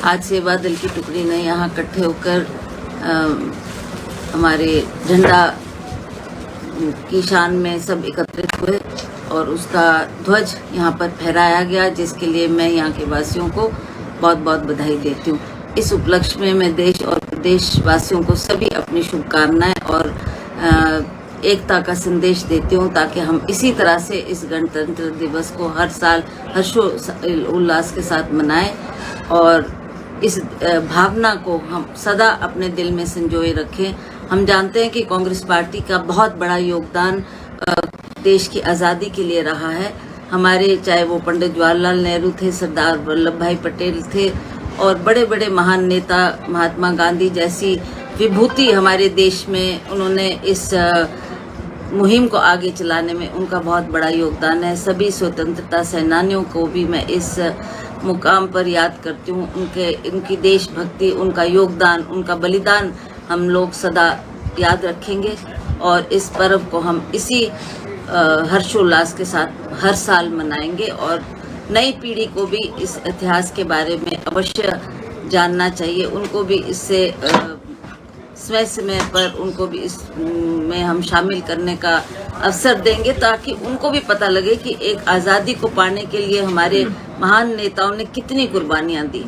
आज सेवा दल की टुकड़ी ने यहाँ इकट्ठे होकर हमारे झंडा की शान में सब एकत्रित हुए और उसका ध्वज यहाँ पर फहराया गया, जिसके लिए मैं यहाँ के वासियों को बहुत बहुत बधाई देती हूँ। इस उपलक्ष्य में मैं देश और प्रदेश वासियों को सभी अपनी शुभकामनाएं और एकता का संदेश देती हूँ, ताकि हम इसी तरह से इस गणतंत्र दिवस को हर साल हर्षोल्लास के साथ मनाएं और इस भावना को हम सदा अपने दिल में संजोए रखें। हम जानते हैं कि कांग्रेस पार्टी का बहुत बड़ा योगदान देश की आज़ादी के लिए रहा है। हमारे चाहे वो पंडित जवाहरलाल नेहरू थे, सरदार वल्लभ भाई पटेल थे और बड़े बड़े महान नेता महात्मा गांधी जैसी विभूति हमारे देश में उन्होंने इस मुहिम को आगे चलाने में उनका बहुत बड़ा योगदान है। सभी स्वतंत्रता सेनानियों को भी मैं इस मुकाम पर याद करती हूँ। उनकी देशभक्ति, उनका योगदान, उनका बलिदान हम लोग सदा याद रखेंगे और इस पर्व को हम इसी हर्षोल्लास के साथ हर साल मनाएंगे और नई पीढ़ी को भी इस इतिहास के बारे में अवश्य जानना चाहिए। उनको भी इससे समय समय पर उनको भी इसमें हम शामिल करने का अवसर देंगे, ताकि उनको भी पता लगे कि एक आज़ादी को पाने के लिए हमारे महान नेताओं ने कितनी कुर्बानियां दी।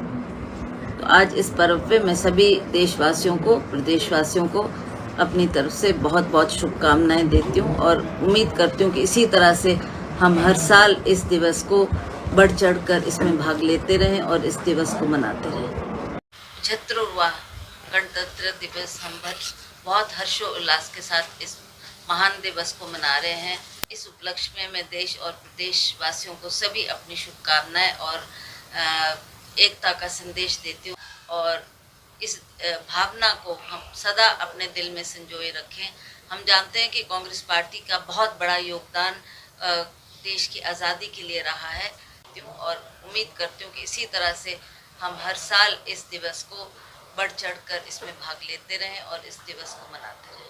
तो आज इस पर्व पे मैं सभी देशवासियों को, प्रदेशवासियों को अपनी तरफ से बहुत बहुत शुभकामनाएं देती हूँ और उम्मीद करती हूँ कि इसी तरह से हम हर साल इस दिवस को बढ़ चढ़ कर इसमें भाग लेते रहें और इस दिवस को मनाते रहें। 75वां गणतंत्र दिवस हम बहुत हर्षोल्लास के साथ इस महान दिवस को मना रहे हैं। इस उपलक्ष्य में मैं देश और प्रदेश वासियों को सभी अपनी शुभकामनाएं और एकता का संदेश देती हूँ और इस भावना को हम सदा अपने दिल में संजोए रखें। हम जानते हैं कि कांग्रेस पार्टी का बहुत बड़ा योगदान देश की आज़ादी के लिए रहा है और उम्मीद करती हूँ कि इसी तरह से हम हर साल इस दिवस को बढ़ चढ़ कर इसमें भाग लेते रहें और इस दिवस को मनाते रहें।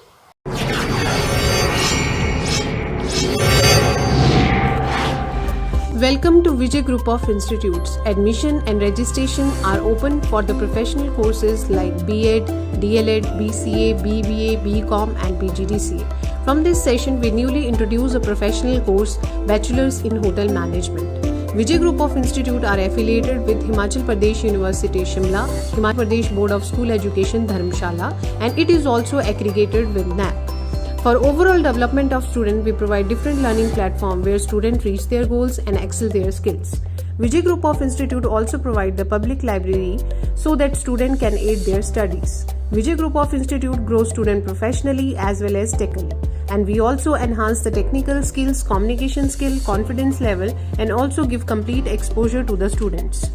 Welcome to Vijay Group of Institutes. Admission and registration are open for the professional courses like B.Ed, D.L.Ed, BCA, BBA, BCom and PGDCA. From this session, we newly introduce a professional course, Bachelor's in Hotel Management. Vijay Group of Institute are affiliated with Himachal Pradesh University Shimla, Himachal Pradesh Board of School Education Dharamshala, and it is also accredited with NAAC. For overall development of students, we provide different learning platforms where students reach their goals and excel their skills. Vijay Group of Institute also provide the public library so that students can aid their studies. Vijay Group of Institute grows students professionally as well as technically. And we also enhance the technical skills, communication skill, confidence level, and also give complete exposure to the students.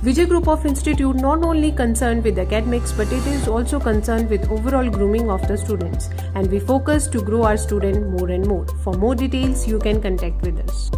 Vijay Group of Institute not only concerned with academics, but it is also concerned with overall grooming of the students, and we focus to grow our students more and more. For more details, you can contact with us.